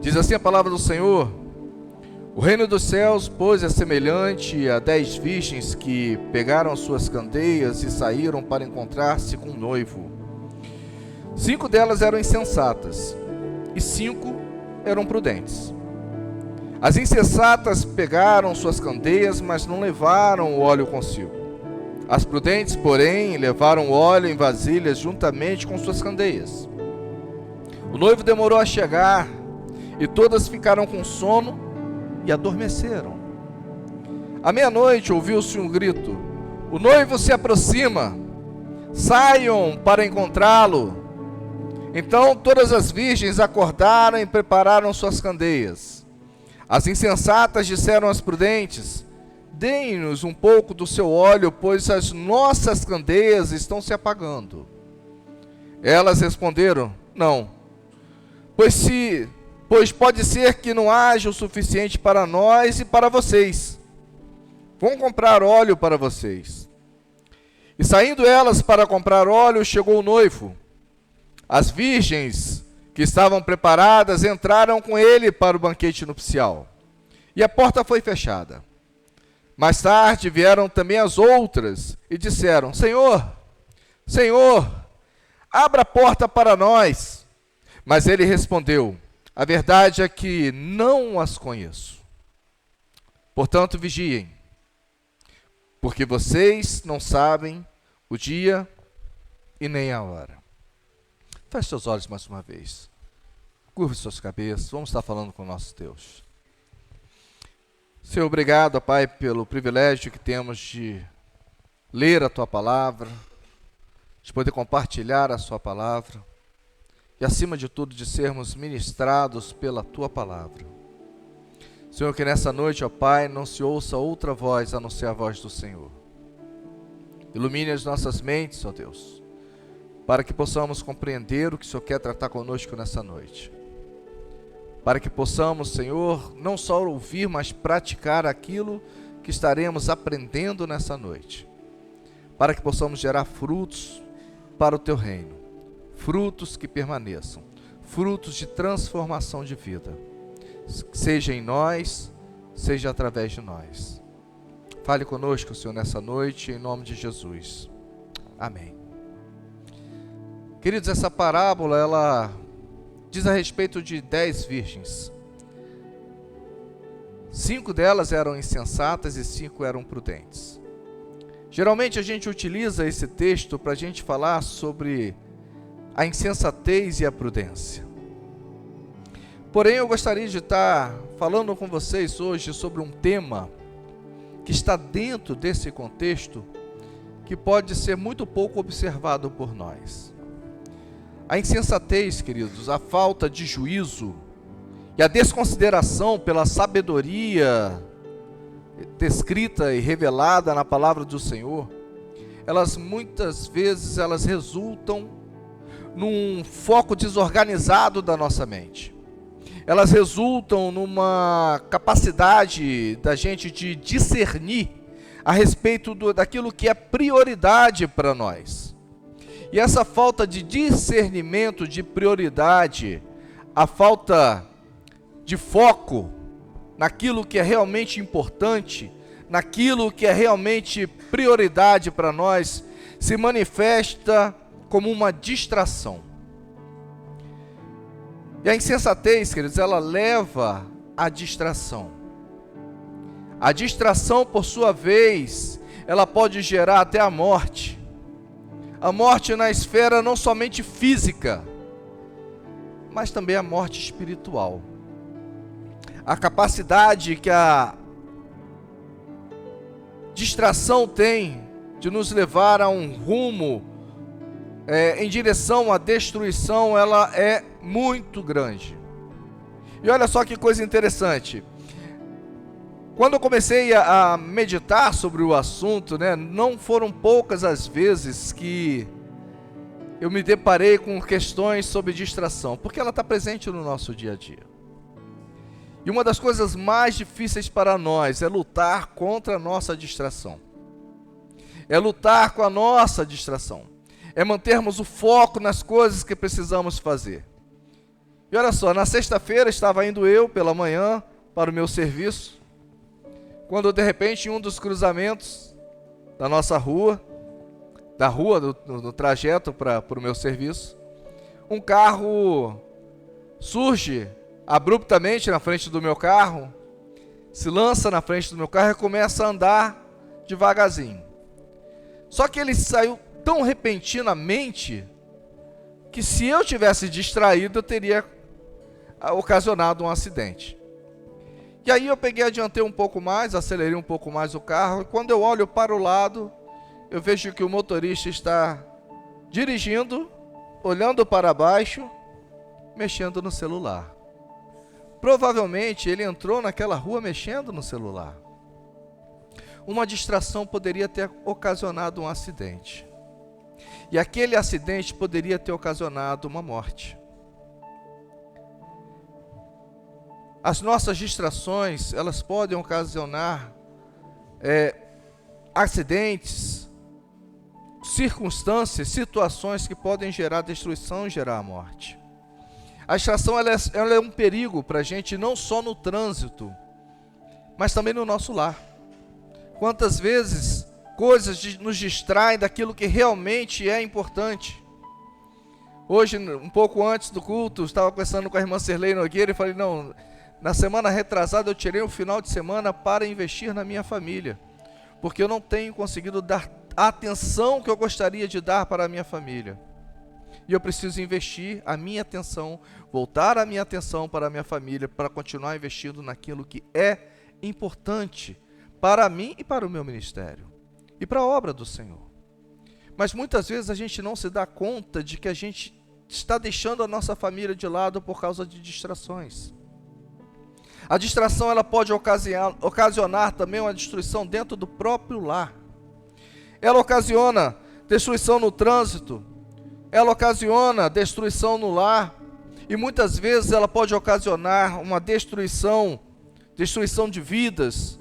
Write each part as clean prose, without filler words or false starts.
Diz assim a palavra do Senhor: o reino dos céus, pois, é semelhante a 10 virgens que pegaram suas candeias e saíram para encontrar-se com um noivo. 5 delas eram insensatas e 5 eram prudentes. As insensatas pegaram suas candeias, mas não levaram o óleo consigo. As prudentes, porém, levaram o óleo em vasilhas juntamente com suas candeias. O noivo demorou a chegar e todas ficaram com sono e adormeceram. À meia-noite ouviu-se um grito: o noivo se aproxima, saiam para encontrá-lo. Então todas as virgens acordaram e prepararam suas candeias. As insensatas disseram às prudentes: deem-nos um pouco do seu óleo, pois as nossas candeias estão se apagando. Elas responderam: não, pois pode ser que não haja o suficiente para nós e para vocês. Vão comprar óleo para vocês. E saindo elas para comprar óleo, chegou o noivo. As virgens que estavam preparadas entraram com ele para o banquete nupcial. E a porta foi fechada. Mais tarde vieram também as outras e disseram: Senhor, Senhor, abra a porta para nós. Mas ele respondeu: a verdade é que não as conheço. Portanto, vigiem, porque vocês não sabem o dia e nem a hora. Feche seus olhos mais uma vez. Curve suas cabeças. Vamos estar falando com o nosso Deus. Senhor, obrigado, Pai, pelo privilégio que temos de ler a Tua Palavra, de poder compartilhar a Sua Palavra e, acima de tudo, de sermos ministrados pela Tua Palavra. Senhor, que nessa noite, ó Pai, não se ouça outra voz a não ser a voz do Senhor. Ilumine as nossas mentes, ó Deus, para que possamos compreender o que o Senhor quer tratar conosco nessa noite. Para que possamos, Senhor, não só ouvir, mas praticar aquilo que estaremos aprendendo nessa noite. Para que possamos gerar frutos para o Teu reino. Frutos que permaneçam. Frutos de transformação de vida. Seja em nós, seja através de nós. Fale conosco, Senhor, nessa noite, em nome de Jesus. Amém. Queridos, essa parábola, ela diz a respeito de 10 virgens. 5 delas eram insensatas e 5 eram prudentes. Geralmente a gente utiliza esse texto para a gente falar sobre a insensatez e a prudência. Porém, eu gostaria de estar falando com vocês hoje sobre um tema que está dentro desse contexto, que pode ser muito pouco observado por nós. A insensatez, queridos, a falta de juízo e a desconsideração pela sabedoria descrita e revelada na palavra do Senhor, muitas vezes resultam num foco desorganizado da nossa mente. Elas resultam numa capacidade da gente de discernir a respeito daquilo que é prioridade para nós. E essa falta de discernimento de prioridade, a falta de foco naquilo que é realmente importante, naquilo que é realmente prioridade para nós, se manifesta como uma distração. E a insensatez, queridos, ela leva à distração. A distração, por sua vez, ela pode gerar até a morte. A morte na esfera não somente física, mas também a morte espiritual. A capacidade que a distração tem de nos levar a um rumo em direção à destruição, ela é muito grande. E olha só que coisa interessante. Quando eu comecei a meditar sobre o assunto, não foram poucas as vezes que eu me deparei com questões sobre distração, porque ela está presente no nosso dia a dia. E uma das coisas mais difíceis para nós é lutar contra a nossa distração. É lutar com a nossa distração. É mantermos o foco nas coisas que precisamos fazer. E olha só, na sexta-feira estava indo eu pela manhã para o meu serviço, quando de repente em um dos cruzamentos da nossa rua, do trajeto para o meu serviço, um carro surge abruptamente na frente do meu carro, se lança na frente do meu carro e começa a andar devagarzinho. Só que ele saiu tão repentinamente que se eu tivesse distraído, eu teria ocasionado um acidente. E aí eu peguei, adiantei um pouco mais, acelerei um pouco mais o carro, e quando eu olho para o lado, eu vejo que o motorista está dirigindo, olhando para baixo, mexendo no celular. Provavelmente ele entrou naquela rua mexendo no celular. Uma distração poderia ter ocasionado um acidente. E aquele acidente poderia ter ocasionado uma morte. As nossas distrações, elas podem ocasionar acidentes, circunstâncias, situações que podem gerar destruição e gerar a morte. A distração ela é um perigo para a gente, não só no trânsito, mas também no nosso lar. Quantas vezes coisas nos distraem daquilo que realmente é importante. Hoje, um pouco antes do culto, estava conversando com a irmã Serlei Nogueira e falei, não, na semana retrasada eu tirei um final de semana para investir na minha família, porque eu não tenho conseguido dar a atenção que eu gostaria de dar para a minha família. E eu preciso investir a minha atenção, voltar a minha atenção para a minha família, para continuar investindo naquilo que é importante para mim e para o meu ministério, e para a obra do Senhor. Mas muitas vezes a gente não se dá conta de que a gente está deixando a nossa família de lado por causa de distrações. A distração ela pode ocasionar também uma destruição dentro do próprio lar. Ela ocasiona destruição no trânsito, ela ocasiona destruição no lar, e muitas vezes ela pode ocasionar uma destruição de vidas,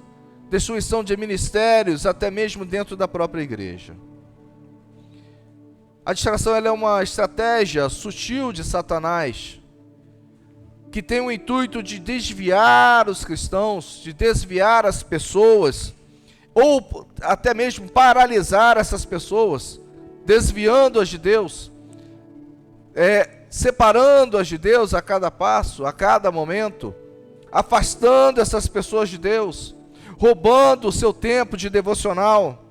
destruição de ministérios, até mesmo dentro da própria igreja. A distração ela é uma estratégia sutil de Satanás, que tem o intuito de desviar os cristãos, de desviar as pessoas, ou até mesmo paralisar essas pessoas, desviando-as de Deus, separando-as de Deus a cada passo, a cada momento, afastando essas pessoas de Deus, roubando o seu tempo de devocional,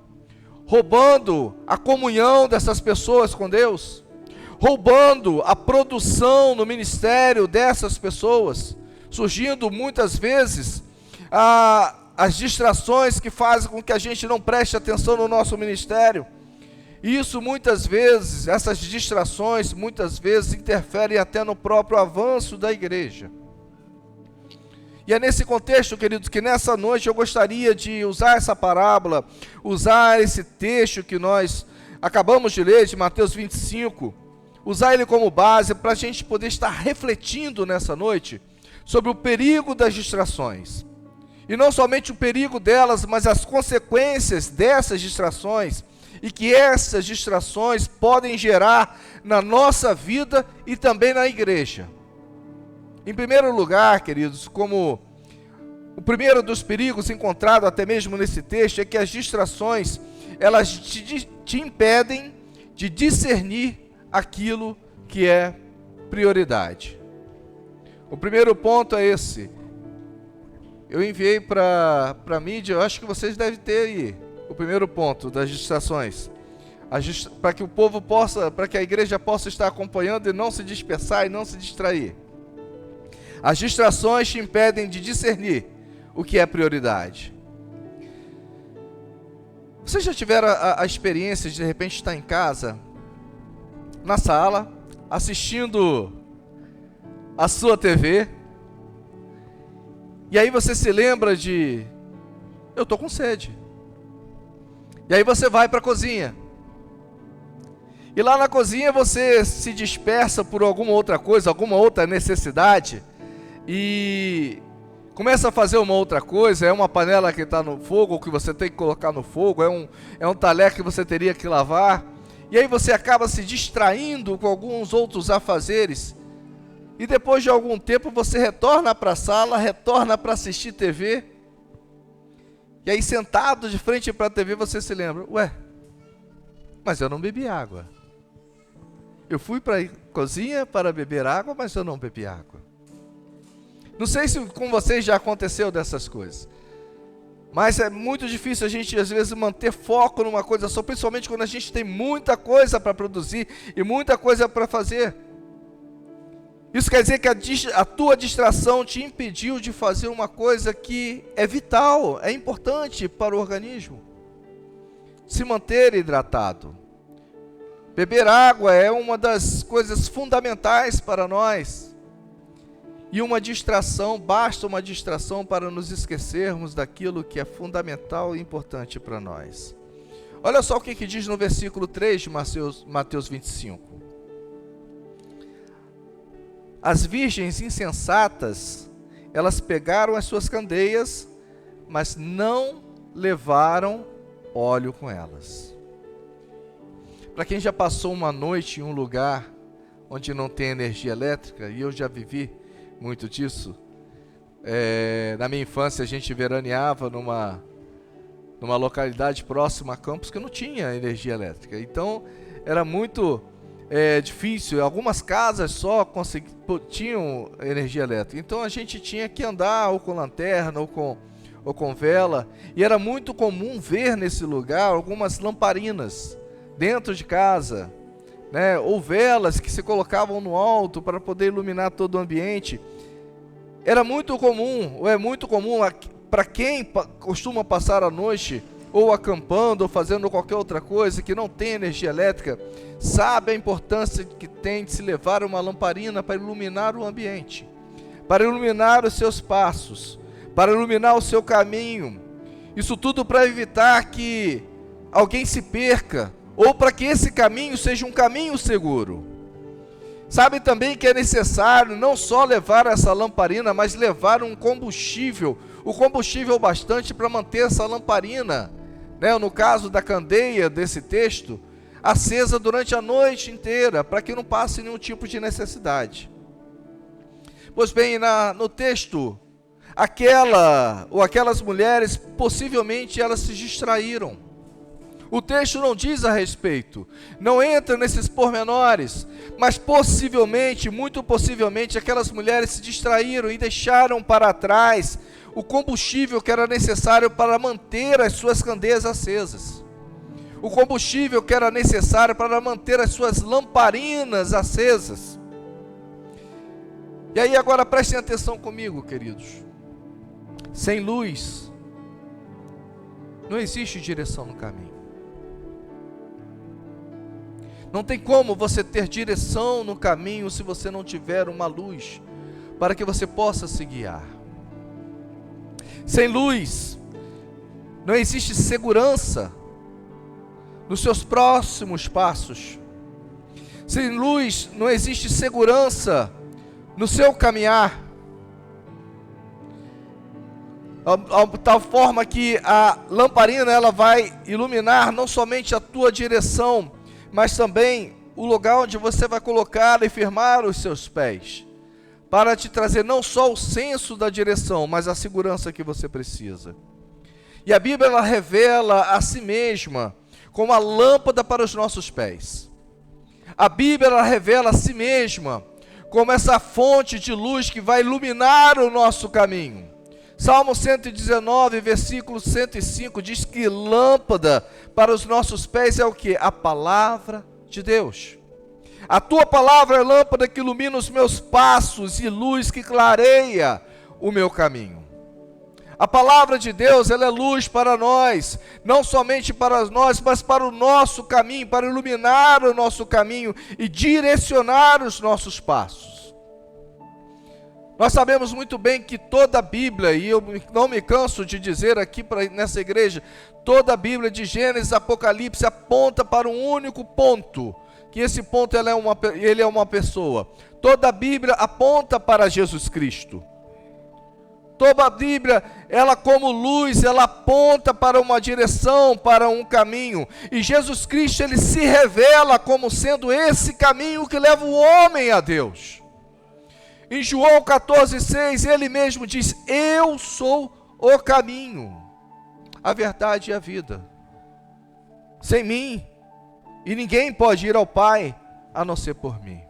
roubando a comunhão dessas pessoas com Deus, roubando a produção no ministério dessas pessoas, surgindo muitas vezes as distrações que fazem com que a gente não preste atenção no nosso ministério. Isso muitas vezes, essas distrações muitas vezes interferem até no próprio avanço da igreja. E é nesse contexto, queridos, que nessa noite eu gostaria de usar essa parábola, usar esse texto que nós acabamos de ler, de Mateus 25, usar ele como base para a gente poder estar refletindo nessa noite sobre o perigo das distrações. E não somente o perigo delas, mas as consequências dessas distrações, e que essas distrações podem gerar na nossa vida e também na igreja. Em primeiro lugar, queridos, como o primeiro dos perigos encontrado até mesmo nesse texto, é que as distrações, elas te impedem de discernir aquilo que é prioridade. O primeiro ponto é esse. Eu enviei para a mídia, eu acho que vocês devem ter aí o primeiro ponto das distrações. Para que o povo possa, para que a igreja possa estar acompanhando e não se dispersar e não se distrair. As distrações te impedem de discernir o que é prioridade. Vocês já tiveram a experiência de repente estar em casa, na sala, assistindo a sua TV, e aí você se lembra eu estou com sede. E aí você vai para a cozinha. E lá na cozinha você se dispersa por alguma outra coisa, alguma outra necessidade, e começa a fazer uma outra coisa. É uma panela que está no fogo, que você tem que colocar no fogo, é um talher que você teria que lavar, e aí você acaba se distraindo com alguns outros afazeres, e depois de algum tempo você retorna para a sala, retorna para assistir TV, e aí sentado de frente para a TV você se lembra, ué, mas eu não bebi água. Eu fui para a cozinha para beber água, mas eu não bebi água. Não sei se com vocês já aconteceu dessas coisas. Mas é muito difícil a gente, às vezes, manter foco numa coisa só, principalmente quando a gente tem muita coisa para produzir e muita coisa para fazer. Isso quer dizer que a tua distração te impediu de fazer uma coisa que é vital, é importante para o organismo. Se manter hidratado. Beber água é uma das coisas fundamentais para nós. E uma distração, basta uma distração para nos esquecermos daquilo que é fundamental e importante para nós. Olha só o que diz no versículo 3 de Mateus 25. As virgens insensatas, elas pegaram as suas candeias, mas não levaram óleo com elas. Para quem já passou uma noite em um lugar onde não tem energia elétrica, e eu já vivi muito disso, na minha infância a gente veraneava numa localidade próxima a Campos que não tinha energia elétrica, então era muito difícil, algumas casas só tinham energia elétrica, então a gente tinha que andar ou com lanterna ou com vela, e era muito comum ver nesse lugar algumas lamparinas dentro de casa, né, ou velas que se colocavam no alto para poder iluminar todo o ambiente. Era muito comum, ou é muito comum, para quem costuma passar a noite, ou acampando, ou fazendo qualquer outra coisa, que não tem energia elétrica, sabe a importância que tem de se levar uma lamparina para iluminar o ambiente, para iluminar os seus passos, para iluminar o seu caminho. Isso tudo para evitar que alguém se perca, ou para que esse caminho seja um caminho seguro. Sabe também que é necessário não só levar essa lamparina, mas levar um combustível, o combustível bastante para manter essa lamparina, né, no caso da candeia desse texto, acesa durante a noite inteira, para que não passe nenhum tipo de necessidade. Pois bem, no texto, aquelas mulheres, possivelmente elas se distraíram. O texto não diz a respeito, não entra nesses pormenores, mas possivelmente, muito possivelmente, aquelas mulheres se distraíram e deixaram para trás o combustível que era necessário para manter as suas candeias acesas. O combustível que era necessário para manter as suas lamparinas acesas. E aí agora prestem atenção comigo, queridos. Sem luz, não existe direção no caminho. Não tem como você ter direção no caminho se você não tiver uma luz para que você possa se guiar. Sem luz, não existe segurança nos seus próximos passos. Sem luz, não existe segurança no seu caminhar. De tal forma que a lamparina ela vai iluminar não somente a tua direção, mas também o lugar onde você vai colocar e firmar os seus pés, para te trazer não só o senso da direção, mas a segurança que você precisa. E a Bíblia ela revela a si mesma como a lâmpada para os nossos pés. A Bíblia ela revela a si mesma como essa fonte de luz que vai iluminar o nosso caminho. Salmo 119, versículo 105, diz que lâmpada para os nossos pés é o quê? A palavra de Deus. A tua palavra é lâmpada que ilumina os meus passos e luz que clareia o meu caminho. A palavra de Deus, ela é luz para nós, não somente para nós, mas para o nosso caminho, para iluminar o nosso caminho e direcionar os nossos passos. Nós sabemos muito bem que toda a Bíblia, e eu não me canso de dizer aqui nessa igreja, toda a Bíblia de Gênesis a Apocalipse aponta para um único ponto, que esse ponto ele é uma pessoa. Toda a Bíblia aponta para Jesus Cristo. Toda a Bíblia, ela como luz, ela aponta para uma direção, para um caminho. E Jesus Cristo, ele se revela como sendo esse caminho que leva o homem a Deus. Em João 14,6, ele mesmo diz: eu sou o caminho, a verdade e a vida. Sem mim, e ninguém pode ir ao Pai, a não ser por mim.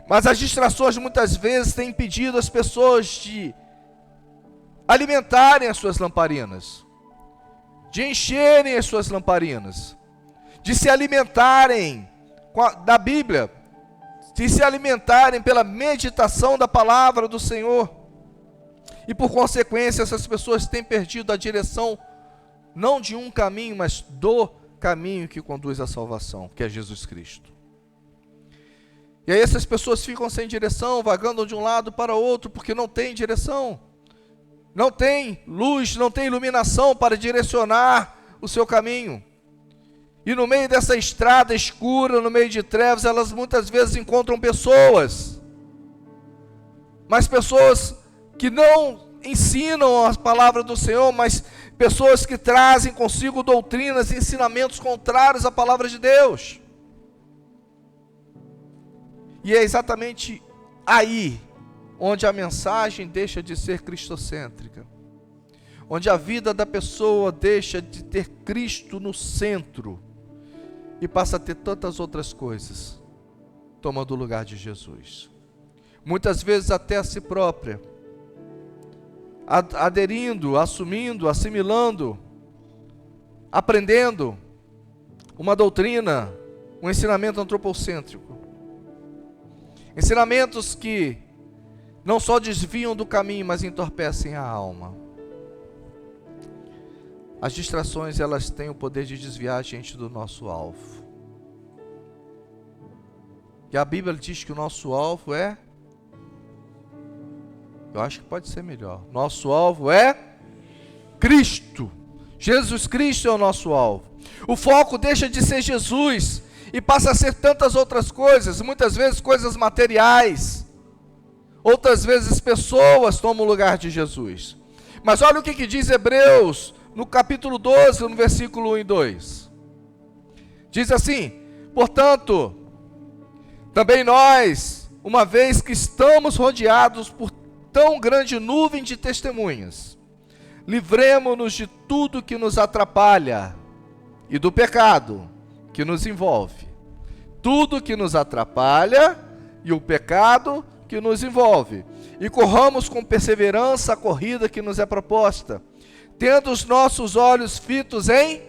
Mas as distrações muitas vezes têm impedido as pessoas de alimentarem as suas lamparinas, de encherem as suas lamparinas, de se alimentarem da Bíblia, de se alimentarem pela meditação da palavra do Senhor. E por consequência, essas pessoas têm perdido a direção, não de um caminho, mas do caminho que conduz à salvação, que é Jesus Cristo. E aí essas pessoas ficam sem direção, vagando de um lado para o outro, porque não tem direção, não tem luz, não tem iluminação para direcionar o seu caminho. E no meio dessa estrada escura, no meio de trevas, elas muitas vezes encontram pessoas, mas pessoas que não ensinam a palavra do Senhor, mas pessoas que trazem consigo doutrinas e ensinamentos contrários à palavra de Deus. E é exatamente aí onde a mensagem deixa de ser cristocêntrica, onde a vida da pessoa deixa de ter Cristo no centro e passa a ter tantas outras coisas tomando o lugar de Jesus. Muitas vezes até a si própria, aderindo, assumindo, assimilando, aprendendo uma doutrina, um ensinamento antropocêntrico. Ensinamentos que não só desviam do caminho, mas entorpecem a alma. As distrações, elas têm o poder de desviar a gente do nosso alvo. E a Bíblia diz que o nosso alvo é... Eu acho que pode ser melhor. Nosso alvo é Cristo. Jesus Cristo é o nosso alvo. O foco deixa de ser Jesus e passa a ser tantas outras coisas, muitas vezes coisas materiais. Outras vezes pessoas tomam o lugar de Jesus. Mas olha o que diz Hebreus, no capítulo 12, no versículo 1 e 2. Diz assim: portanto, também nós, uma vez que estamos rodeados por tão grande nuvem de testemunhas, livremo-nos de tudo que nos atrapalha e do pecado que nos envolve. Tudo que nos atrapalha e o pecado que nos envolve. E corramos com perseverança a corrida que nos é proposta, tendo os nossos olhos fitos em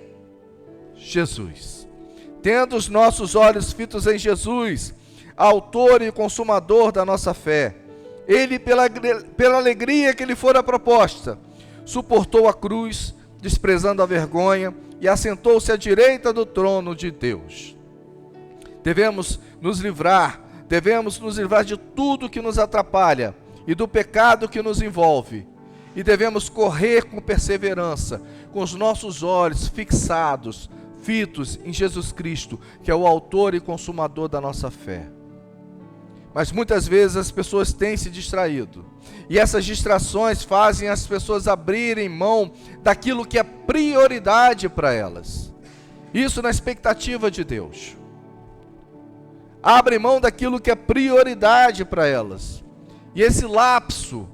Jesus. Tendo os nossos olhos fitos em Jesus, autor e consumador da nossa fé. Ele, pela alegria que lhe fora proposta, suportou a cruz, desprezando a vergonha, e assentou-se à direita do trono de Deus. Devemos nos livrar de tudo que nos atrapalha e do pecado que nos envolve. E devemos correr com perseverança, com os nossos olhos fitos em Jesus Cristo, que é o autor e consumador da nossa fé. Mas muitas vezes as pessoas têm se distraído. E essas distrações fazem as pessoas abrirem mão daquilo que é prioridade para elas. Isso na expectativa de Deus. Abrem mão daquilo que é prioridade para elas. E esse lapso,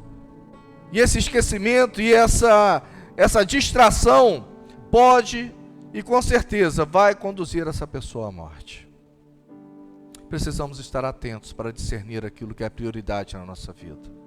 e esse esquecimento, e essa distração pode e com certeza vai conduzir essa pessoa à morte. Precisamos estar atentos para discernir aquilo que é prioridade na nossa vida.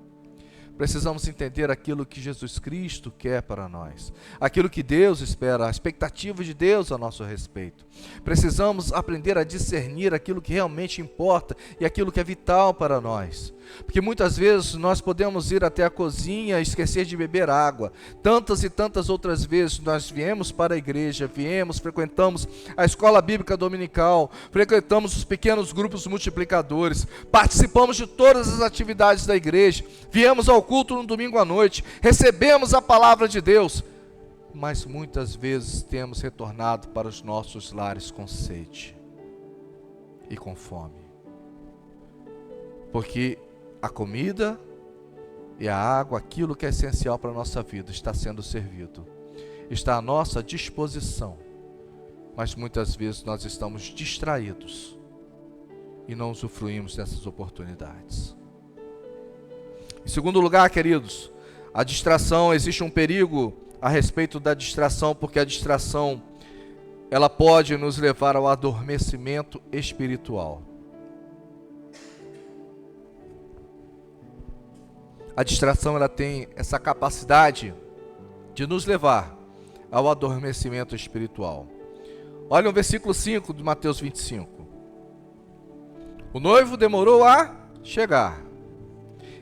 Precisamos entender aquilo que Jesus Cristo quer para nós, aquilo que Deus espera, a expectativa de Deus a nosso respeito. Precisamos aprender a discernir aquilo que realmente importa e aquilo que é vital para nós. Porque muitas vezes nós podemos ir até a cozinha e esquecer de beber água. Tantas e tantas outras vezes nós viemos para a igreja, frequentamos a escola bíblica dominical, frequentamos os pequenos grupos multiplicadores, participamos de todas as atividades da igreja, viemos ao culto no domingo à noite, recebemos a palavra de Deus, mas muitas vezes temos retornado para os nossos lares com sede e com fome. Porque a comida e a água, aquilo que é essencial para a nossa vida, está sendo servido, está à nossa disposição, mas muitas vezes nós estamos distraídos e não usufruímos dessas oportunidades. Em segundo lugar, queridos, a distração, existe um perigo a respeito da distração, porque a distração, ela pode nos levar ao adormecimento espiritual. A distração, ela tem essa capacidade de nos levar ao adormecimento espiritual. Olha o versículo 5 de Mateus 25. O noivo demorou a chegar,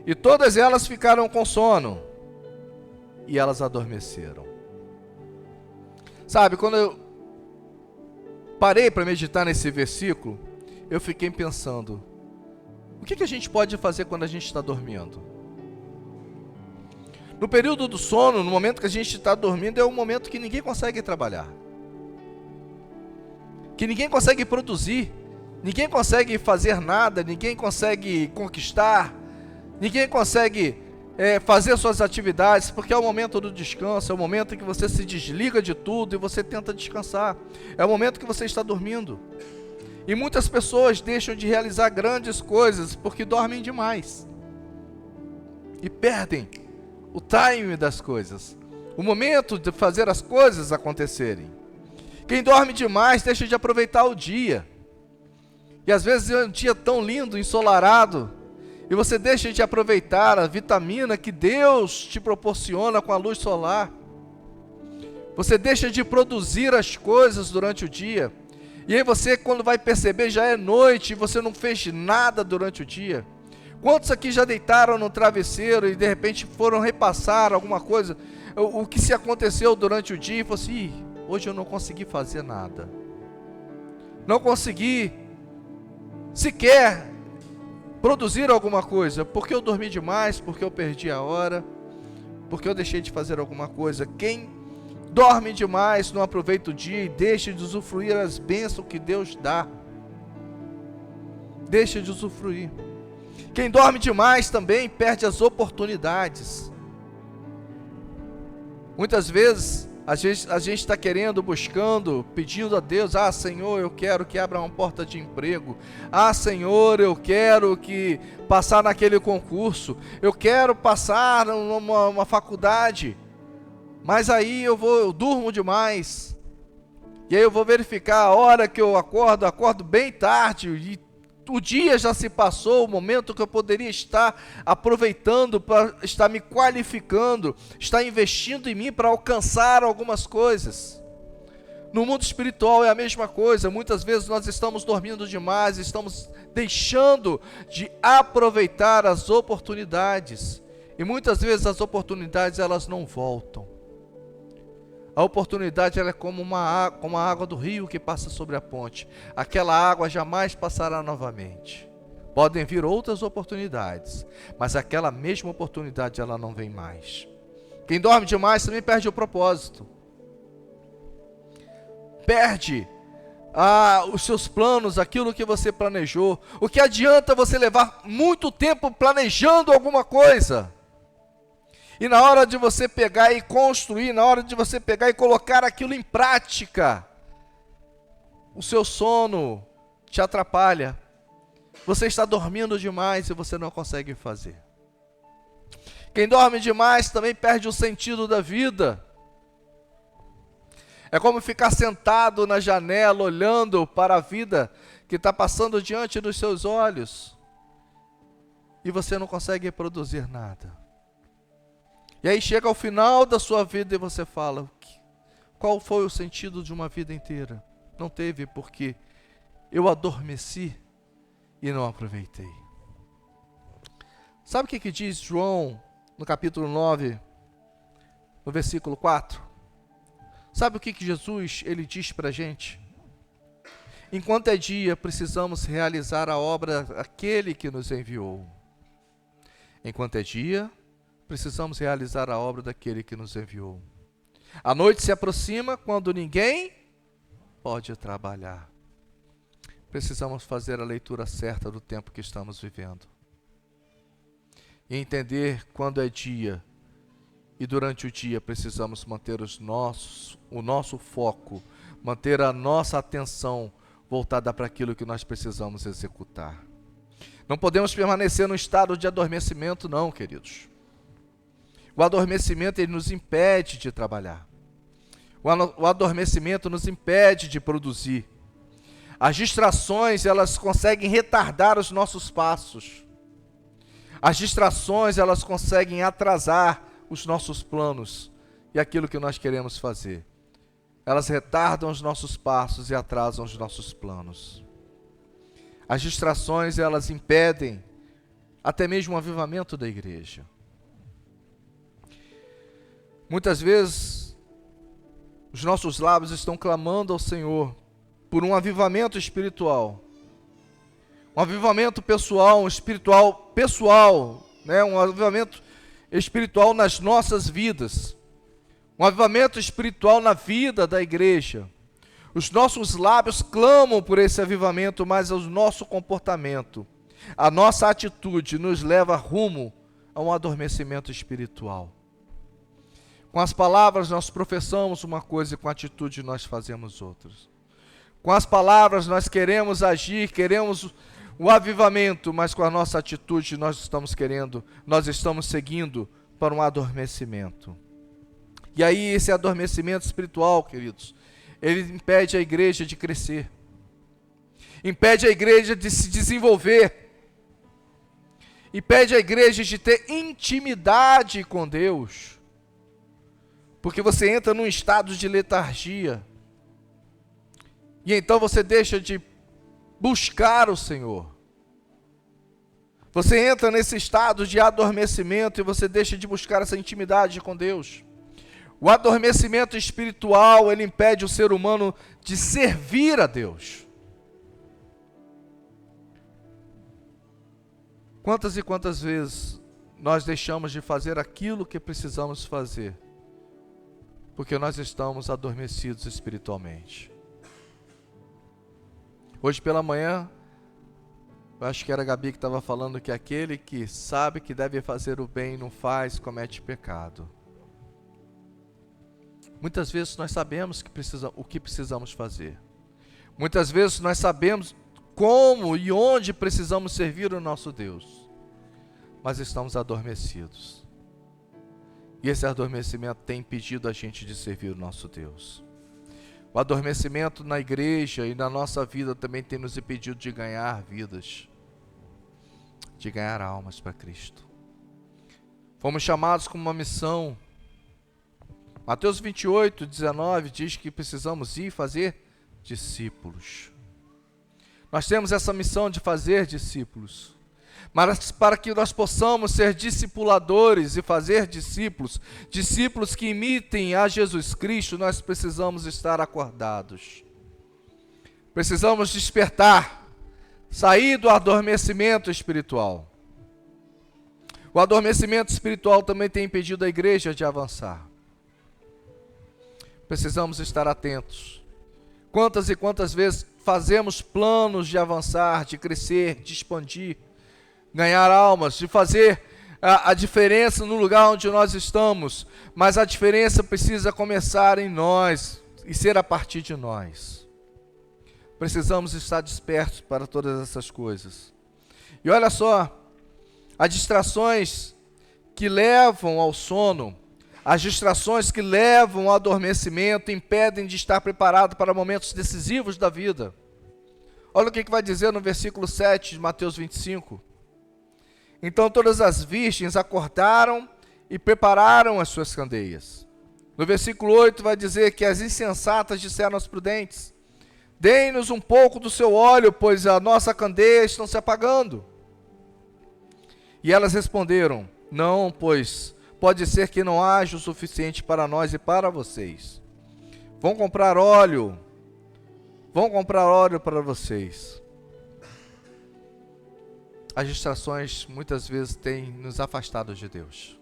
e todas elas ficaram com sono, e elas adormeceram. Sabe, quando eu parei para meditar nesse versículo, eu fiquei pensando, o que a gente pode fazer quando a gente está dormindo? No período do sono, no momento que a gente está dormindo, é um momento que ninguém consegue trabalhar, que ninguém consegue produzir, ninguém consegue fazer nada, ninguém consegue conquistar, ninguém consegue fazer suas atividades, porque é o momento do descanso, é o momento em que você se desliga de tudo e você tenta descansar, é o momento que você está dormindo. E muitas pessoas deixam de realizar grandes coisas porque dormem demais e perdem o time das coisas, o momento de fazer as coisas acontecerem. Quem dorme demais deixa de aproveitar o dia, e às vezes é um dia tão lindo, ensolarado, e você deixa de aproveitar a vitamina que Deus te proporciona com a luz solar. Você deixa de produzir as coisas durante o dia, e aí você, quando vai perceber, já é noite e você não fez nada durante o dia. Quantos aqui já deitaram no travesseiro e de repente foram repassar alguma coisa, o que se aconteceu durante o dia, e falou assim, hoje eu não consegui fazer nada, não consegui sequer produzir alguma coisa, porque eu dormi demais, porque eu perdi a hora, porque eu deixei de fazer alguma coisa. Quem dorme demais não aproveita o dia e deixa de usufruir as bênçãos que Deus dá, deixa de usufruir. Quem dorme demais também perde as oportunidades. Muitas vezes a gente está querendo, buscando, pedindo a Deus, Senhor, eu quero que abra uma porta de emprego, Senhor, eu quero que passar naquele concurso, eu quero passar numa faculdade, mas aí eu durmo demais, e aí eu vou verificar a hora que eu acordo bem tarde, e o dia já se passou, o momento que eu poderia estar aproveitando para estar me qualificando, estar investindo em mim para alcançar algumas coisas. No mundo espiritual é a mesma coisa. Muitas vezes nós estamos dormindo demais, estamos deixando de aproveitar as oportunidades, e muitas vezes as oportunidades elas não voltam. A oportunidade ela é como a água do rio que passa sobre a ponte. Aquela água jamais passará novamente. Podem vir outras oportunidades, mas aquela mesma oportunidade ela não vem mais. Quem dorme demais também perde o propósito. Perde os seus planos, aquilo que você planejou. O que adianta você levar muito tempo planejando alguma coisa? E na hora de você pegar e construir, na hora de você pegar e colocar aquilo em prática, o seu sono te atrapalha. Você está dormindo demais e você não consegue fazer. Quem dorme demais também perde o sentido da vida. É como ficar sentado na janela, olhando para a vida que está passando diante dos seus olhos, e você não consegue produzir nada. E aí chega ao final da sua vida e você fala, qual foi o sentido de uma vida inteira? Não teve, porque eu adormeci e não aproveitei. Sabe o que diz João no capítulo 9, no versículo 4? Sabe o que Jesus ele diz para a gente? Enquanto é dia, precisamos realizar a obra daquele que nos enviou. Enquanto é dia, precisamos realizar a obra daquele que nos enviou. A noite se aproxima quando ninguém pode trabalhar. Precisamos fazer a leitura certa do tempo que estamos vivendo. E entender quando é dia. E durante o dia precisamos manter o nosso foco, manter a nossa atenção voltada para aquilo que nós precisamos executar. Não podemos permanecer no estado de adormecimento, não, queridos. O adormecimento, ele nos impede de trabalhar. O adormecimento nos impede de produzir. As distrações, elas conseguem retardar os nossos passos. As distrações, elas conseguem atrasar os nossos planos e aquilo que nós queremos fazer. Elas retardam os nossos passos e atrasam os nossos planos. As distrações, elas impedem até mesmo o avivamento da igreja. Muitas vezes, os nossos lábios estão clamando ao Senhor por um avivamento espiritual. Um avivamento pessoal, um espiritual pessoal, né? Um avivamento espiritual nas nossas vidas. Um avivamento espiritual na vida da igreja. Os nossos lábios clamam por esse avivamento, mas o nosso comportamento, a nossa atitude nos leva rumo a um adormecimento espiritual. Com as palavras nós professamos uma coisa e com a atitude nós fazemos outras. Com as palavras nós queremos agir, queremos o avivamento, mas com a nossa atitude nós estamos seguindo para um adormecimento. E aí esse adormecimento espiritual, queridos, ele impede a igreja de crescer. Impede a igreja de se desenvolver. Impede a igreja de ter intimidade com Deus. Porque você entra num estado de letargia. E então você deixa de buscar o Senhor. Você entra nesse estado de adormecimento e você deixa de buscar essa intimidade com Deus. O adormecimento espiritual, ele impede o ser humano de servir a Deus. Quantas e quantas vezes nós deixamos de fazer aquilo que precisamos fazer, porque nós estamos adormecidos espiritualmente. Hoje pela manhã, eu acho que era a Gabi que estava falando que aquele que sabe que deve fazer o bem e não faz, comete pecado. Muitas vezes nós sabemos o que precisamos fazer. Muitas vezes nós sabemos como e onde precisamos servir o nosso Deus. Mas estamos adormecidos. E esse adormecimento tem impedido a gente de servir o nosso Deus. O adormecimento na igreja e na nossa vida também tem nos impedido de ganhar vidas, de ganhar almas para Cristo. Fomos chamados com uma missão. Mateus 28, 19 diz que precisamos ir fazer discípulos. Nós temos essa missão de fazer discípulos. Mas para que nós possamos ser discipuladores e fazer discípulos, discípulos que imitem a Jesus Cristo, nós precisamos estar acordados. Precisamos despertar, sair do adormecimento espiritual. O adormecimento espiritual também tem impedido a igreja de avançar. Precisamos estar atentos. Quantas e quantas vezes fazemos planos de avançar, de crescer, de expandir, ganhar almas, de fazer a diferença no lugar onde nós estamos, mas a diferença precisa começar em nós e ser a partir de nós. Precisamos estar despertos para todas essas coisas. E olha só, as distrações que levam ao sono, as distrações que levam ao adormecimento impedem de estar preparado para momentos decisivos da vida. Olha o que vai dizer no versículo 7 de Mateus 25. Então todas as virgens acordaram e prepararam as suas candeias. No versículo 8 vai dizer que as insensatas disseram aos prudentes: deem-nos um pouco do seu óleo, pois a nossa candeia está se apagando. E elas responderam: não, pois pode ser que não haja o suficiente para nós e para vocês. Vão comprar óleo para vocês. As distrações muitas vezes têm nos afastado de Deus.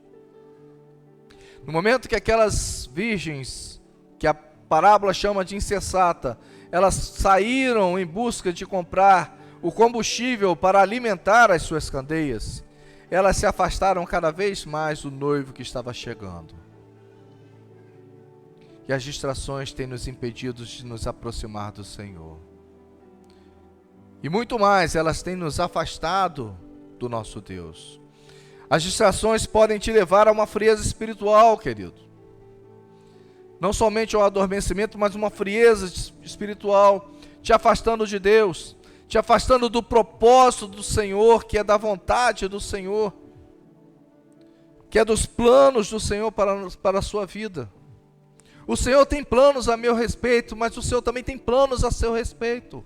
No momento que aquelas virgens, que a parábola chama de insensata, elas saíram em busca de comprar o combustível para alimentar as suas candeias, elas se afastaram cada vez mais do noivo que estava chegando. E as distrações têm nos impedido de nos aproximar do Senhor. E muito mais, elas têm nos afastado do nosso Deus. As distrações podem te levar a uma frieza espiritual, querido. Não somente ao adormecimento, mas uma frieza espiritual, te afastando de Deus, te afastando do propósito do Senhor, que é da vontade do Senhor, que é dos planos do Senhor para a sua vida. O Senhor tem planos a meu respeito, mas o Senhor também tem planos a seu respeito.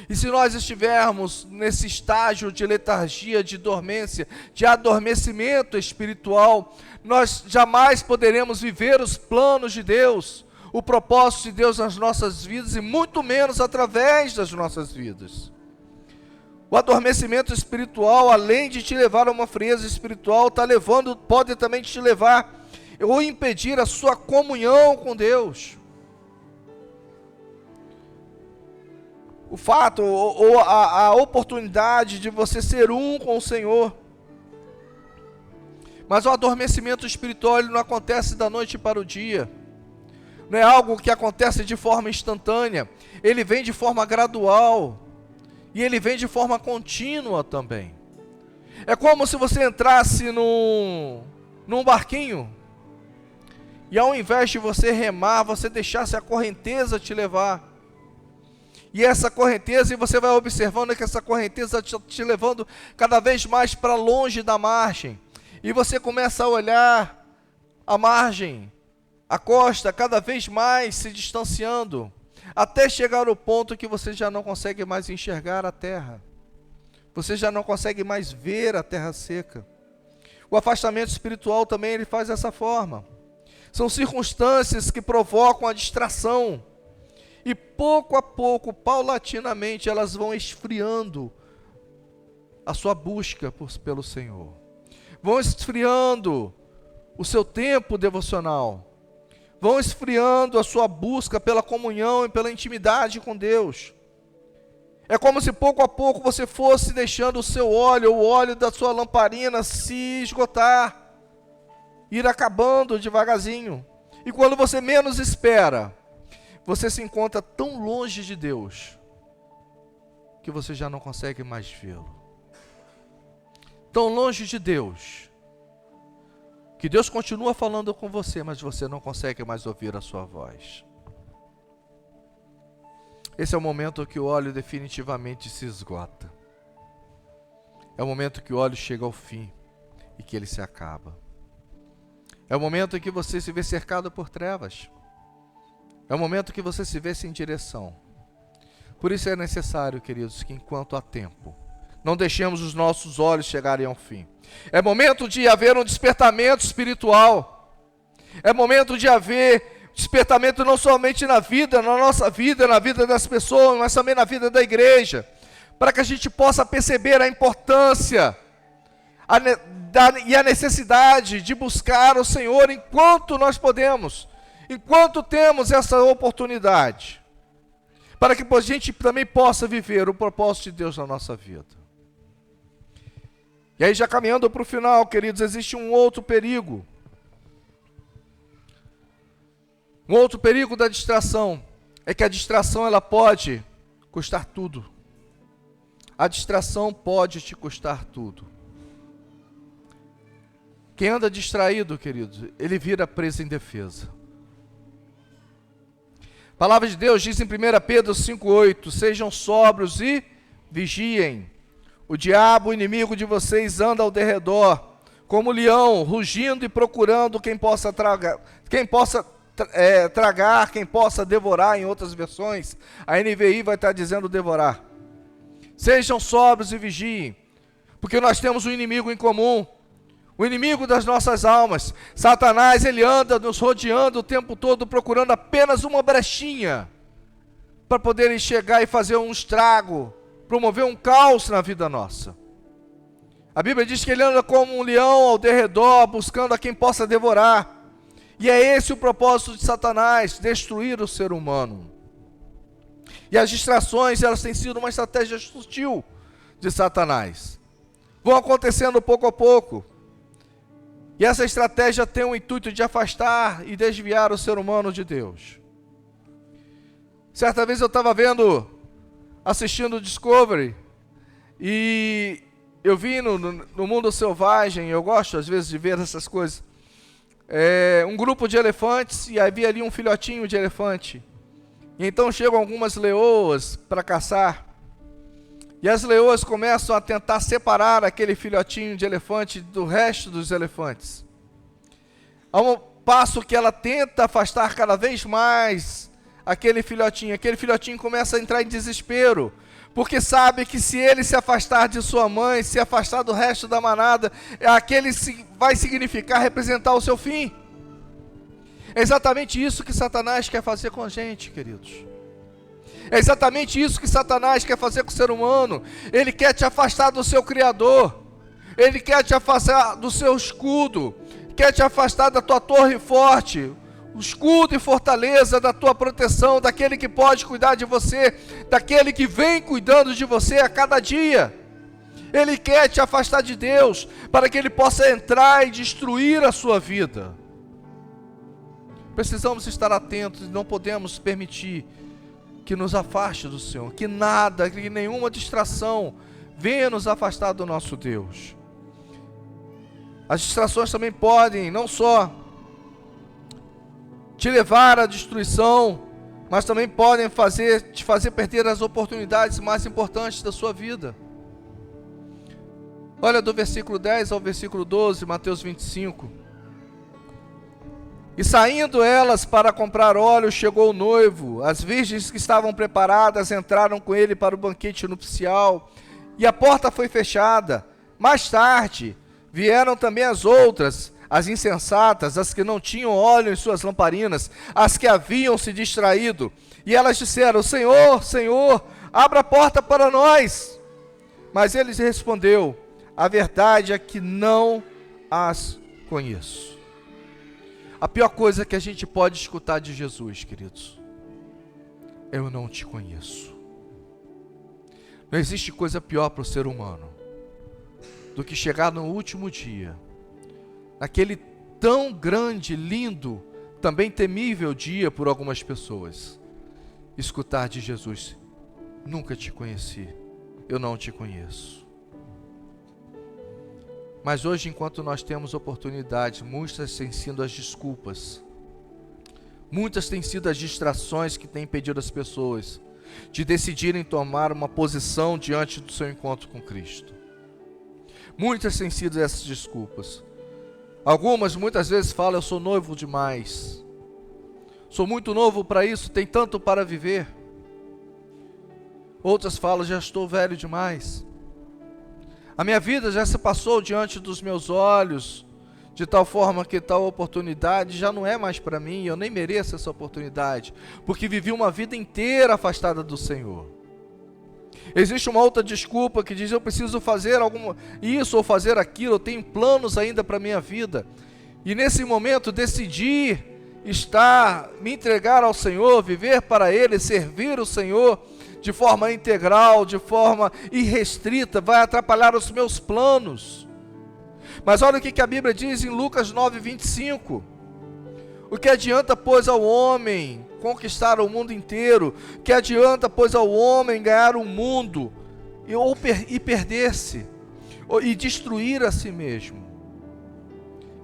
E se nós estivermos nesse estágio de letargia, de dormência, de adormecimento espiritual, nós jamais poderemos viver os planos de Deus, o propósito de Deus nas nossas vidas, e muito menos através das nossas vidas. O adormecimento espiritual, além de te levar a uma frieza espiritual, pode também te levar ou impedir a sua comunhão com Deus. O fato ou a oportunidade de você ser um com o Senhor. Mas o adormecimento espiritual, ele não acontece da noite para o dia. Não é algo que acontece de forma instantânea. Ele vem de forma gradual. E ele vem de forma contínua também. É como se você entrasse num barquinho, e ao invés de você remar, você deixasse a correnteza te levar. E essa correnteza, e você vai observando que essa correnteza te levando cada vez mais para longe da margem. E você começa a olhar a margem, a costa, cada vez mais se distanciando, até chegar ao ponto que você já não consegue mais enxergar a terra. Você já não consegue mais ver a terra seca. O afastamento espiritual também ele faz dessa forma. São circunstâncias que provocam a distração. E pouco a pouco, paulatinamente, elas vão esfriando a sua busca pelo Senhor. Vão esfriando o seu tempo devocional. Vão esfriando a sua busca pela comunhão e pela intimidade com Deus. É como se pouco a pouco você fosse deixando o seu óleo, o óleo da sua lamparina se esgotar. Ir acabando devagarzinho. E quando você menos espera, você se encontra tão longe de Deus, que você já não consegue mais vê-lo. Tão longe de Deus, que Deus continua falando com você, mas você não consegue mais ouvir a sua voz. Esse é o momento que o óleo definitivamente se esgota. É o momento que o óleo chega ao fim e que ele se acaba. É o momento em que você se vê cercado por trevas. É o momento que você se vê sem direção. Por isso é necessário, queridos, que enquanto há tempo, não deixemos os nossos olhos chegarem ao fim. É momento de haver um despertamento espiritual. É momento de haver despertamento não somente na nossa vida, na vida das pessoas, mas também na vida da igreja. Para que a gente possa perceber a importância e a necessidade de buscar o Senhor enquanto nós podemos. Enquanto temos essa oportunidade, para que a gente também possa viver o propósito de Deus na nossa vida. E aí já caminhando para o final, queridos, existe um outro perigo. Um outro perigo da distração, é que a distração ela pode custar tudo. A distração pode te custar tudo. Quem anda distraído, queridos, ele vira preso em defesa. A palavra de Deus diz em 1 Pedro 5,8: sejam sóbrios e vigiem. O diabo, o inimigo de vocês, anda ao derredor, como leão, rugindo e procurando quem possa tragar, quem possa devorar, em outras versões. A NVI vai estar dizendo devorar. Sejam sóbrios e vigiem, porque nós temos um inimigo em comum. O inimigo das nossas almas, Satanás, ele anda nos rodeando o tempo todo, procurando apenas uma brechinha, para poder chegar e fazer um estrago, promover um caos na vida nossa. A Bíblia diz que ele anda como um leão ao derredor, buscando a quem possa devorar. E é esse o propósito de Satanás, destruir o ser humano. E as distrações, elas têm sido uma estratégia sutil de Satanás. Vão acontecendo pouco a pouco. E essa estratégia tem o intuito de afastar e desviar o ser humano de Deus. Certa vez eu estava vendo assistindo o Discovery, e eu vi no Mundo Selvagem, eu gosto às vezes de ver essas coisas, um grupo de elefantes, e havia ali um filhotinho de elefante. E então chegam algumas leoas para caçar, e as leoas começam a tentar separar aquele filhotinho de elefante do resto dos elefantes. Ao passo que ela tenta afastar cada vez mais aquele filhotinho começa a entrar em desespero, porque sabe que se ele se afastar de sua mãe, se afastar do resto da manada, vai significar representar o seu fim. É exatamente isso que Satanás quer fazer com a gente, queridos. É exatamente isso que Satanás quer fazer com o ser humano. Ele quer te afastar do seu Criador. Ele quer te afastar do seu escudo. Quer te afastar da tua torre forte. O escudo e fortaleza da tua proteção, daquele que pode cuidar de você, daquele que vem cuidando de você a cada dia. Ele quer te afastar de Deus, para que ele possa entrar e destruir a sua vida. Precisamos estar atentos e não podemos permitir que nos afaste do Senhor, que nada, que nenhuma distração venha nos afastar do nosso Deus. As distrações também podem não só te levar à destruição, mas também podem te fazer perder as oportunidades mais importantes da sua vida. Olha do versículo 10 ao versículo 12, Mateus 25. E saindo elas para comprar óleo, chegou o noivo. As virgens que estavam preparadas entraram com ele para o banquete nupcial, e a porta foi fechada. Mais tarde, vieram também as outras, as insensatas, as que não tinham óleo em suas lamparinas, as que haviam se distraído. E elas disseram: Senhor, Senhor, abra a porta para nós. Mas ele respondeu: a verdade é que não as conheço. A pior coisa que a gente pode escutar de Jesus, queridos, eu não te conheço. Não existe coisa pior para o ser humano do que chegar no último dia, naquele tão grande, lindo, também temível dia por algumas pessoas, escutar de Jesus: nunca te conheci, eu não te conheço. Mas hoje, enquanto nós temos oportunidade, muitas têm sido as desculpas, muitas têm sido as distrações que têm impedido as pessoas de decidirem tomar uma posição diante do seu encontro com Cristo. Muitas têm sido essas desculpas. Algumas, muitas vezes falam: eu sou noivo demais, sou muito novo para isso, tem tanto para viver. Outras falam: já estou velho demais, a minha vida já se passou diante dos meus olhos, de tal forma que tal oportunidade já não é mais para mim, eu nem mereço essa oportunidade, porque vivi uma vida inteira afastada do Senhor. Existe uma outra desculpa que diz: eu preciso fazer isso ou fazer aquilo, eu tenho planos ainda para a minha vida, e nesse momento decidir me entregar ao Senhor, viver para Ele, servir o Senhor de forma integral, de forma irrestrita, vai atrapalhar os meus planos. Mas olha o que a Bíblia diz em Lucas 9, 25. O que adianta, pois, ao homem conquistar o mundo inteiro? Que adianta, pois, ao homem ganhar o mundo e perder-se, e destruir a si mesmo?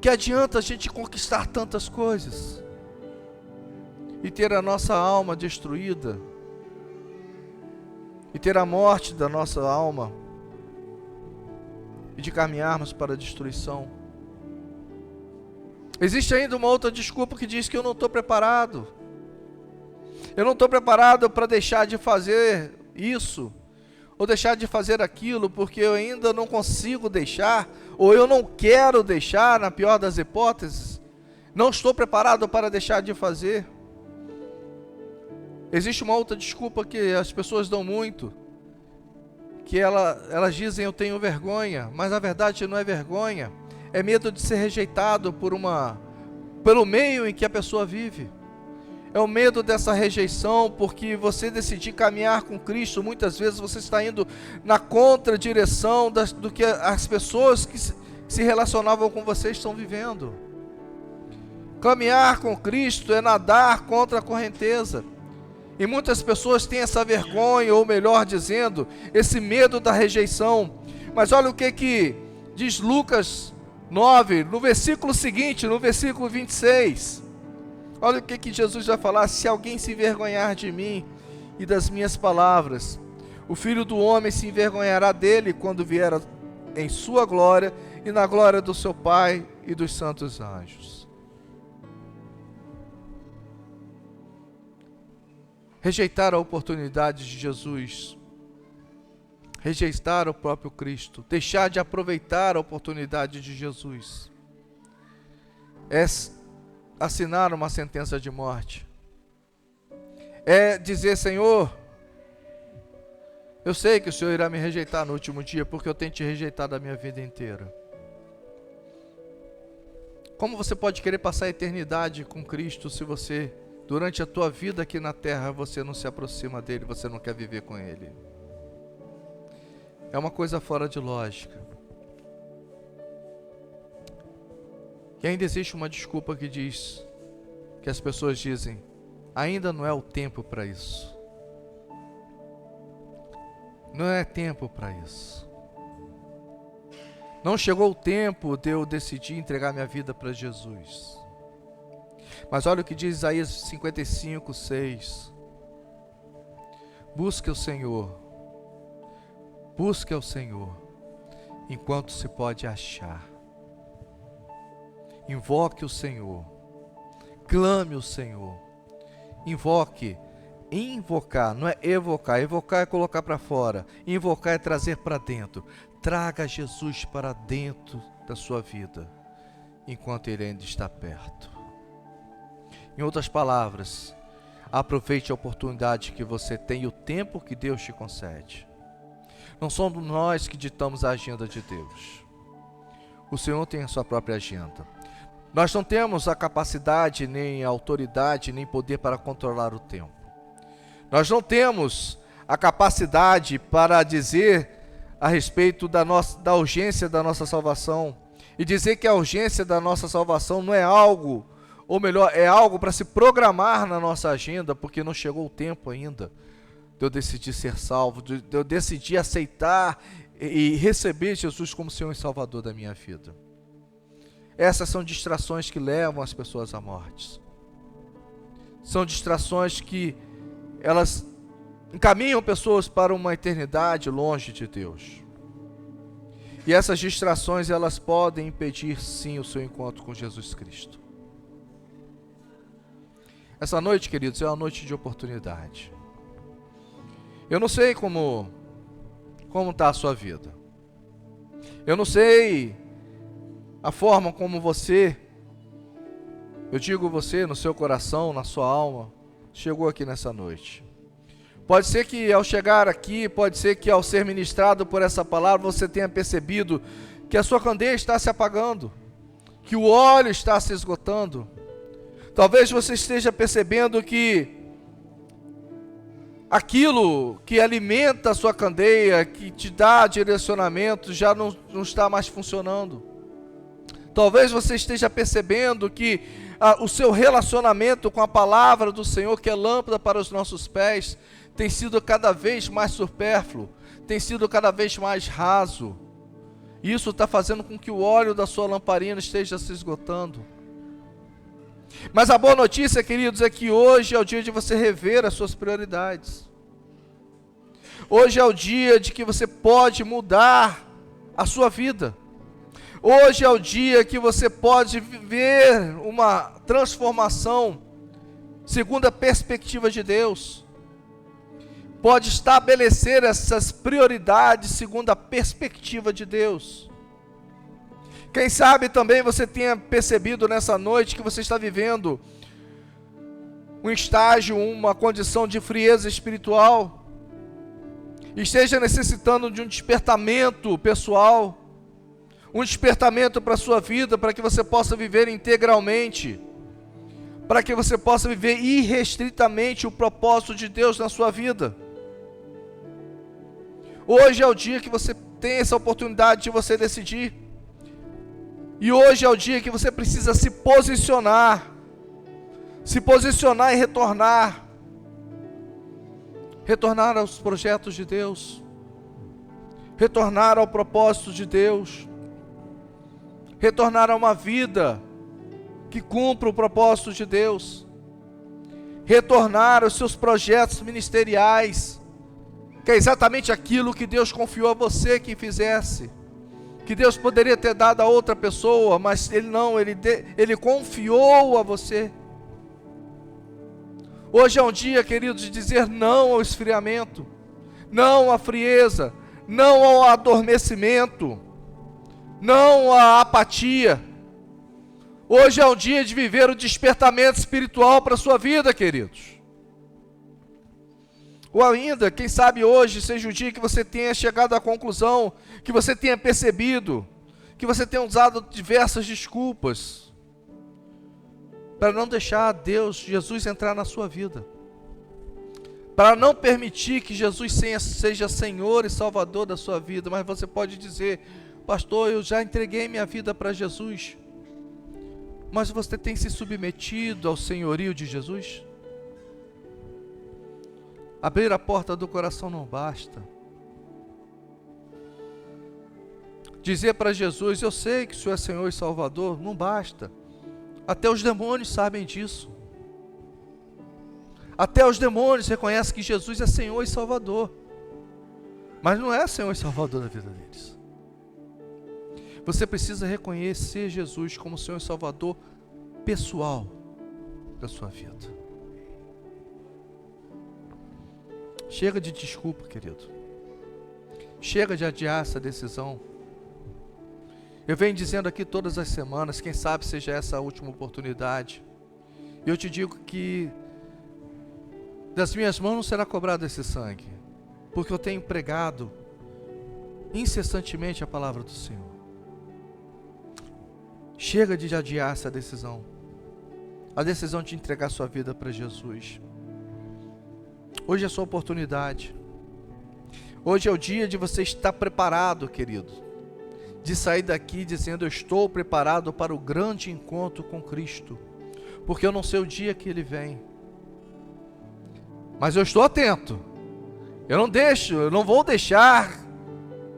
Que adianta a gente conquistar tantas coisas e ter a nossa alma destruída, e ter a morte da nossa alma, e de caminharmos para a destruição? Existe ainda uma outra desculpa que diz que eu não estou preparado. Eu não estou preparado para deixar de fazer isso, ou deixar de fazer aquilo, porque eu ainda não consigo deixar, ou eu não quero deixar, na pior das hipóteses. Não estou preparado para deixar de fazer. Existe uma outra desculpa que as pessoas dão muito, que elas dizem: eu tenho vergonha, mas na verdade não é vergonha, é medo de ser rejeitado pelo meio em que a pessoa vive. É o medo dessa rejeição, porque você decidir caminhar com Cristo, muitas vezes você está indo na contradireção do que as pessoas que se relacionavam com você estão vivendo. Caminhar com Cristo é nadar contra a correnteza. E muitas pessoas têm essa vergonha, ou melhor dizendo, esse medo da rejeição. Mas olha o que diz Lucas 9, no versículo seguinte, no versículo 26. Olha o que Jesus vai falar: se alguém se envergonhar de mim e das minhas palavras, o Filho do Homem se envergonhará dele quando vier em sua glória e na glória do seu Pai e dos santos anjos. Rejeitar a oportunidade de Jesus, rejeitar o próprio Cristo, deixar de aproveitar a oportunidade de Jesus, é assinar uma sentença de morte. É dizer: Senhor, eu sei que o Senhor irá me rejeitar no último dia, porque eu tenho te rejeitado a minha vida inteira. Como você pode querer passar a eternidade com Cristo se você, durante a tua vida aqui na terra, você não se aproxima dele, você não quer viver com ele? É uma coisa fora de lógica. E ainda existe uma desculpa que diz, que as pessoas dizem: ainda não é o tempo para isso. Não é tempo para isso. Não chegou o tempo de eu decidir entregar minha vida para Jesus. Mas olha o que diz Isaías 55, 6. Busque o Senhor, enquanto se pode achar. Invoque o Senhor, clame o Senhor, invoque. Invocar, não é evocar. Evocar é colocar para fora, invocar é trazer para dentro. Traga Jesus para dentro da sua vida, enquanto Ele ainda está perto. Em outras palavras, aproveite a oportunidade que você tem e o tempo que Deus te concede. Não somos nós que ditamos a agenda de Deus. O Senhor tem a sua própria agenda. Nós não temos a capacidade, nem a autoridade, nem poder para controlar o tempo. Nós não temos a capacidade para dizer a respeito da urgência da nossa salvação. E dizer que a urgência da nossa salvação não é algo, ou melhor, é algo para se programar na nossa agenda, porque não chegou o tempo ainda de eu decidir ser salvo, de eu decidir aceitar e receber Jesus como Senhor e Salvador da minha vida. Essas são distrações que levam as pessoas à morte. São distrações que elas encaminham pessoas para uma eternidade longe de Deus. E essas distrações, elas podem impedir sim o seu encontro com Jesus Cristo. Essa noite, queridos, é uma noite de oportunidade. Eu não sei como está a sua vida. Eu não sei a forma como você, eu digo você, no seu coração, na sua alma, chegou aqui nessa noite. Pode ser que ao chegar aqui, pode ser que ao ser ministrado por essa palavra, você tenha percebido que a sua candeia está se apagando, que o óleo está se esgotando. Talvez você esteja percebendo que aquilo que alimenta a sua candeia, que te dá direcionamento, já não está mais funcionando. Talvez você esteja percebendo que o seu relacionamento com a palavra do Senhor, que é lâmpada para os nossos pés, tem sido cada vez mais supérfluo, tem sido cada vez mais raso. Isso está fazendo com que o óleo da sua lamparina esteja se esgotando. Mas a boa notícia, queridos, é que hoje é o dia de você rever as suas prioridades. Hoje é o dia de que você pode mudar a sua vida. Hoje é o dia que você pode viver uma transformação segundo a perspectiva de Deus. Pode estabelecer essas prioridades segundo a perspectiva de Deus. Quem sabe também você tenha percebido nessa noite que você está vivendo um estágio, uma condição de frieza espiritual, esteja necessitando de um despertamento pessoal, um despertamento para a sua vida, para que você possa viver integralmente, para que você possa viver irrestritamente o propósito de Deus na sua vida. Hoje é o dia que você tem essa oportunidade de você decidir. E hoje é o dia que você precisa se posicionar e retornar retornar aos projetos de Deus, retornar ao propósito de Deus, retornar a uma vida que cumpra o propósito de Deus, retornar aos seus projetos ministeriais, que é exatamente aquilo que Deus confiou a você que fizesse, que Deus poderia ter dado a outra pessoa, mas Ele não, Ele confiou a você. Hoje é um dia, queridos, de dizer não ao esfriamento, não à frieza, não ao adormecimento, não à apatia. Hoje é um dia de viver o despertamento espiritual para a sua vida, queridos. Ou ainda, quem sabe hoje seja o dia que você tenha chegado à conclusão, que você tenha percebido, que você tenha usado diversas desculpas para não deixar Deus, Jesus, entrar na sua vida, para não permitir que Jesus seja Senhor e Salvador da sua vida. Mas você pode dizer: pastor, eu já entreguei minha vida para Jesus. Mas você tem se submetido ao senhorio de Jesus? Abrir a porta do coração não basta. Dizer para Jesus: eu sei que o Senhor é Senhor e Salvador, não basta. Até os demônios sabem disso. Até os demônios reconhecem que Jesus é Senhor e Salvador, mas não é Senhor e Salvador da vida deles. Você precisa reconhecer Jesus como Senhor e Salvador pessoal da sua vida. Chega de desculpa, querido. Chega de adiar essa decisão. Eu venho dizendo aqui todas as semanas, quem sabe seja essa a última oportunidade. Eu te digo que das minhas mãos não será cobrado esse sangue, porque eu tenho pregado incessantemente a palavra do Senhor. Chega de adiar essa decisão. A decisão de entregar sua vida para Jesus. Hoje é a sua oportunidade. Hoje é o dia de você estar preparado, querido, de sair daqui dizendo: eu estou preparado para o grande encontro com Cristo, porque eu não sei o dia que Ele vem, mas eu estou atento. Eu não vou deixar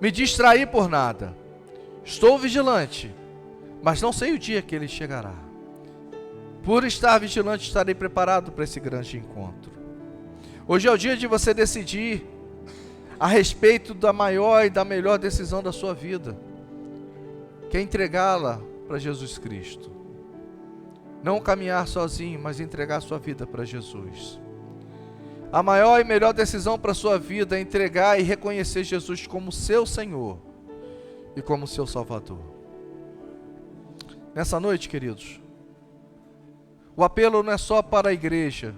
me distrair por nada. Estou vigilante, mas não sei o dia que Ele chegará. Por estar vigilante, estarei preparado para esse grande encontro. Hoje é o dia de você decidir a respeito da maior e da melhor decisão da sua vida, que é entregá-la para Jesus Cristo. Não caminhar sozinho, mas entregar sua vida para Jesus. A maior e melhor decisão para a sua vida é entregar e reconhecer Jesus como seu Senhor e como seu Salvador. Nessa noite, queridos, o apelo não é só para a igreja,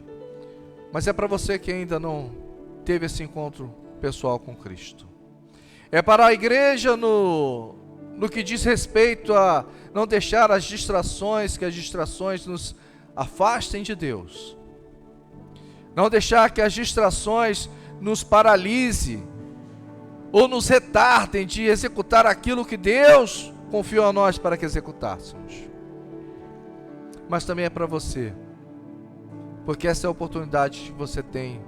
mas é para você que ainda não teve esse encontro pessoal com Cristo. É para a igreja no que diz respeito a não deixar as distrações, que as distrações nos afastem de Deus. Não deixar que as distrações nos paralise ou nos retardem de executar aquilo que Deus confiou a nós para que executássemos. Mas também é para você, porque essa é a oportunidade que você tem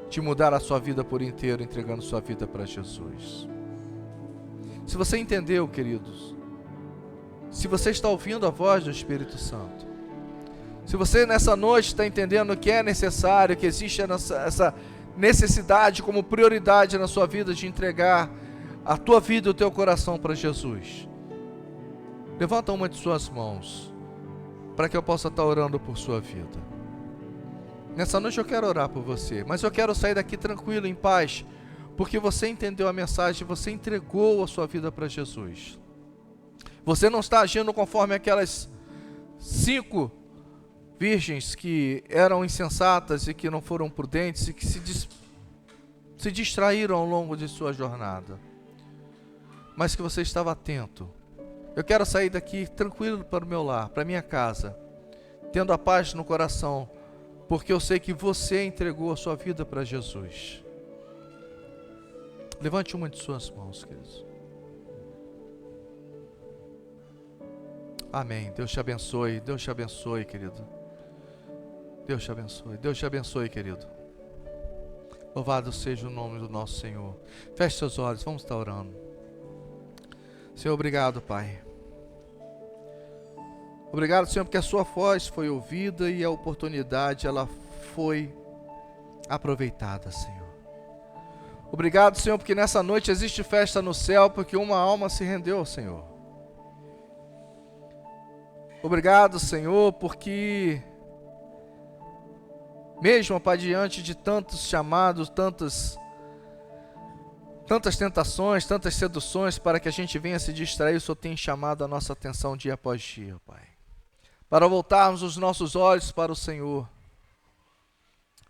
de mudar a sua vida por inteiro, entregando sua vida para Jesus. Se você entendeu, queridos, se você está ouvindo a voz do Espírito Santo, se você nessa noite está entendendo que é necessário, que existe essa necessidade como prioridade na sua vida de entregar a tua vida e o teu coração para Jesus, levanta uma de suas mãos, para que eu possa estar orando por sua vida. Nessa noite eu quero orar por você, mas eu quero sair daqui tranquilo, em paz, porque você entendeu a mensagem, você entregou a sua vida para Jesus. Você não está agindo conforme aquelas 5 virgens que eram insensatas e que não foram prudentes e que se distraíram ao longo de sua jornada, mas que você estava atento. Eu quero sair daqui tranquilo para o meu lar, para a minha casa, tendo a paz no coração, porque eu sei que você entregou a sua vida para Jesus. Levante uma de suas mãos, queridos. Amém. Deus te abençoe, querido. Deus te abençoe, querido. Louvado seja o nome do nosso Senhor. Feche seus olhos, vamos estar orando. Senhor, obrigado, Pai. Obrigado, Senhor, porque a sua voz foi ouvida e a oportunidade ela foi aproveitada, Senhor. Obrigado, Senhor, porque nessa noite existe festa no céu, porque uma alma se rendeu ao Senhor. Obrigado, Senhor, porque mesmo, Pai, diante de tantos chamados, tantas tentações, tantas seduções para que a gente venha se distrair, o Senhor tem chamado a nossa atenção dia após dia, Pai. Para voltarmos os nossos olhos para o Senhor,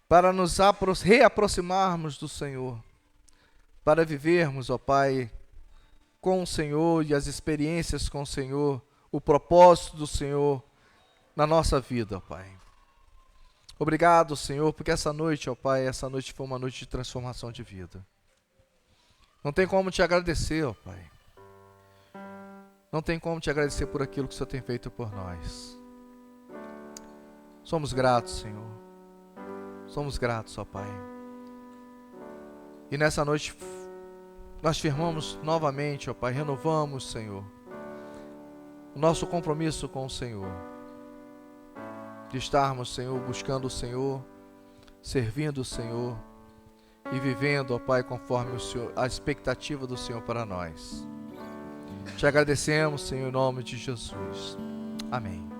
para nos reaproximarmos do Senhor, para vivermos, ó Pai, com o Senhor e as experiências com o Senhor, o propósito do Senhor na nossa vida, ó Pai. Obrigado, Senhor, porque essa noite, ó Pai, essa noite foi uma noite de transformação de vida. Não tem como te agradecer, ó Pai. Não tem como te agradecer por aquilo que o Senhor tem feito por nós. Somos gratos, Senhor. Somos gratos, ó Pai. E nessa noite nós firmamos novamente, ó Pai, renovamos, Senhor, o nosso compromisso com o Senhor. De estarmos, Senhor, buscando o Senhor, servindo o Senhor e vivendo, ó Pai, conforme o Senhor, a expectativa do Senhor para nós. Te agradecemos, Senhor, em nome de Jesus. Amém.